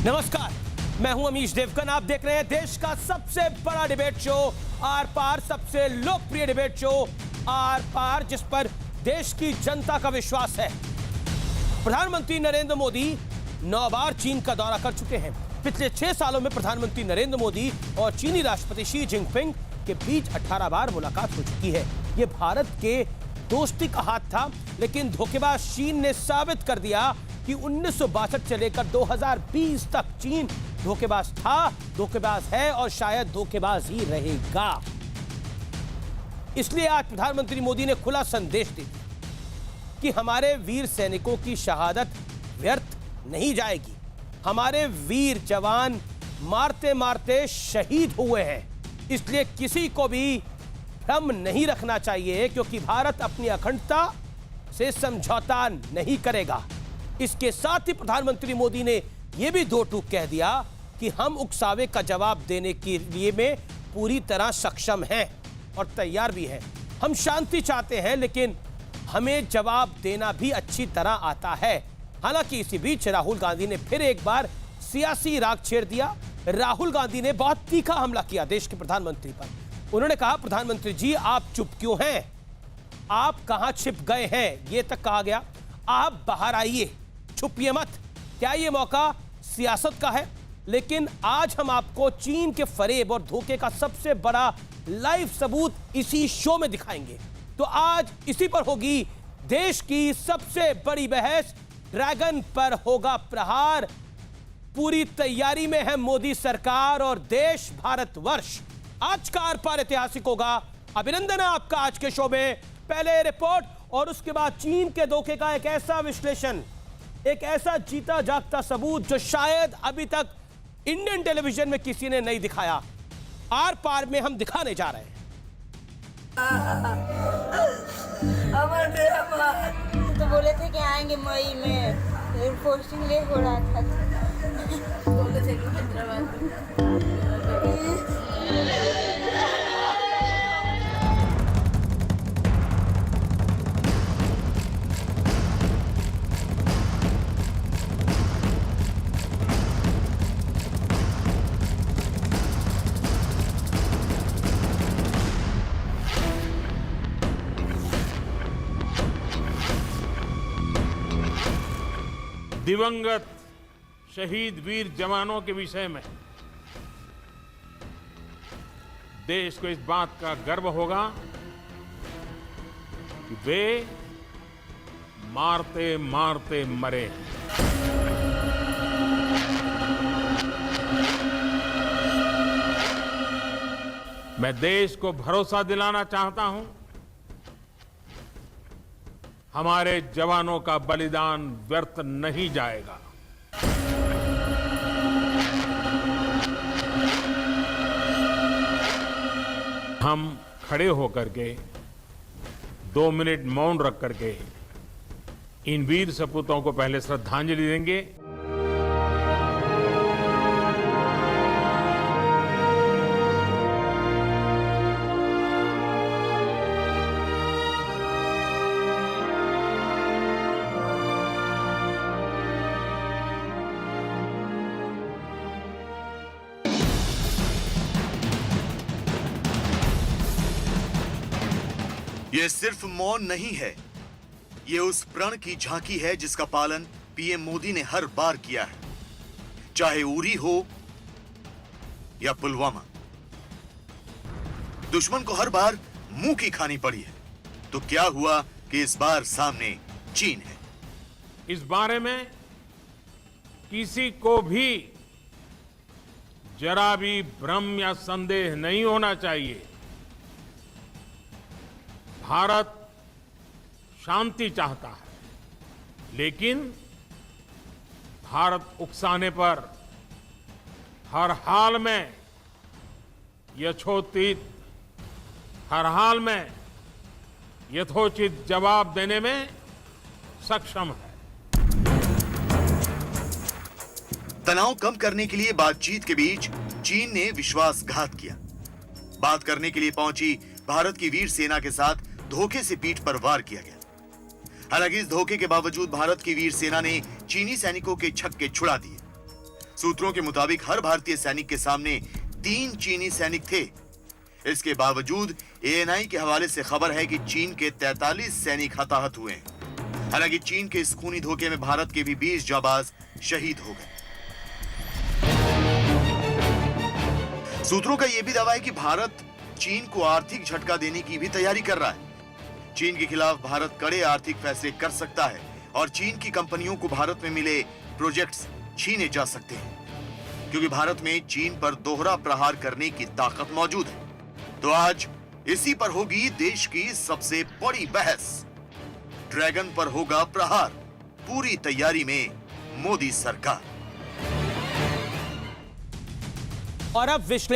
नमस्कार, मैं हूं अमीश देवगन। आप देख रहे हैं देश का सबसे बड़ा डिबेट शो आर पार, सबसे लोकप्रिय डिबेट शो आर पार, जिस पर देश की जनता का विश्वास है। प्रधानमंत्री नरेंद्र मोदी 9 बार चीन का दौरा कर चुके हैं। पिछले 6 सालों में प्रधानमंत्री नरेंद्र मोदी और चीनी राष्ट्रपति शी जिनपिंग के बीच 18 बार मुलाकात हो चुकी है। यह भारत के दोस्ती का हाथ था, लेकिन धोखेबाज चीन ने साबित कर दिया कि 1962 से लेकर 2020 तक चीन धोखेबाज था, धोखेबाज है और शायद धोखेबाज ही रहेगा। इसलिए आज प्रधानमंत्री मोदी ने खुला संदेश दे दिया कि हमारे वीर सैनिकों की शहादत व्यर्थ नहीं जाएगी। हमारे वीर जवान मारते मारते शहीद हुए हैं, इसलिए किसी को भी भ्रम नहीं रखना चाहिए, क्योंकि भारत अपनी अखंडता से समझौता नहीं करेगा। इसके साथ ही प्रधानमंत्री मोदी ने यह भी दो टूक कह दिया कि हम उकसावे का जवाब देने के लिए में पूरी तरह सक्षम हैं और तैयार भी हैं। हम शांति चाहते हैं, लेकिन हमें जवाब देना भी अच्छी तरह आता है। हालांकि इसी बीच राहुल गांधी ने फिर एक बार सियासी राग छेड़ दिया। राहुल गांधी ने बहुत तीखा हमला किया देश के प्रधानमंत्री पर। उन्होंने कहा, प्रधानमंत्री जी आप चुप क्यों हैं? आप कहां छिप गए हैं? यह तक कहा गया। आप बाहर आइए, छुपिए मत। क्या यह मौका सियासत का है? लेकिन आज हम आपको चीन के फरेब और धोखे का सबसे बड़ा लाइव सबूत इसी शो में दिखाएंगे। तो आज इसी पर होगी देश की सबसे बड़ी बहस। ड्रैगन पर होगा प्रहार। पूरी तैयारी में है मोदी सरकार और देश भारतवर्ष। आज का आर पार ऐतिहासिक होगा। अभिनंदन है आपका आज के शो में। पहले रिपोर्ट और उसके बाद चीन के धोखे का एक ऐसा विश्लेषण, एक ऐसा जीता जागता सबूत जो शायद अभी तक इंडियन टेलीविजन में किसी ने नहीं दिखाया। आर पार में हम दिखाने जा रहे हैं। तो बोले थे कि आएंगे मई में, पोस्टिंग लेट हो रहा था। बोले थे कि हैदराबाद। दिवंगत शहीद वीर जवानों के विषय में देश को इस बात का गर्व होगा कि वे मारते मारते मरे हैं। मैं देश को भरोसा दिलाना चाहता हूं, हमारे जवानों का बलिदान व्यर्थ नहीं जाएगा। हम खड़े होकर के 2 मिनट मौन रख करके इन वीर सपूतों को पहले श्रद्धांजलि देंगे। ये सिर्फ मौन नहीं है, ये उस प्रण की झांकी है जिसका पालन पीएम मोदी ने हर बार किया है, चाहे उरी हो या पुलवामा। दुश्मन को हर बार मुंह की खानी पड़ी है, तो क्या हुआ कि इस बार सामने चीन है। इस बारे में किसी को भी जरा भी भ्रम या संदेह नहीं होना चाहिए। भारत शांति चाहता है, लेकिन भारत उकसाने पर हर हाल में यथोचित जवाब देने में सक्षम है। तनाव कम करने के लिए बातचीत के बीच चीन ने विश्वासघात किया। बात करने के लिए पहुंची भारत की वीर सेना के साथ धोखे से पीठ पर वार किया गया। हालांकि इस धोखे के बावजूद भारत की वीर सेना ने चीनी सैनिकों के छक्के छुड़ा दिए। सूत्रों के मुताबिक हर भारतीय सैनिक के सामने 3 चीनी सैनिक थे। इसके बावजूद एएनआई के हवाले से खबर है कि चीन के 43 सैनिक हताहत हुए हैं। हालांकि चीन के इस खूनी धोखे में भारत के भी 20 जाबाज शहीद हो गए। सूत्रों का यह भी दावा है कि भारत चीन को आर्थिक झटका देने की भी तैयारी कर रहा है। चीन के खिलाफ भारत कड़े आर्थिक फैसले कर सकता है और चीन की कंपनियों को भारत में मिले प्रोजेक्ट्स छीने जा सकते हैं, क्योंकि भारत में चीन पर दोहरा प्रहार करने की ताकत मौजूद है। तो आज इसी पर होगी देश की सबसे बड़ी बहस। ड्रैगन पर होगा प्रहार, पूरी तैयारी में मोदी सरकार। और अब विश्लेषण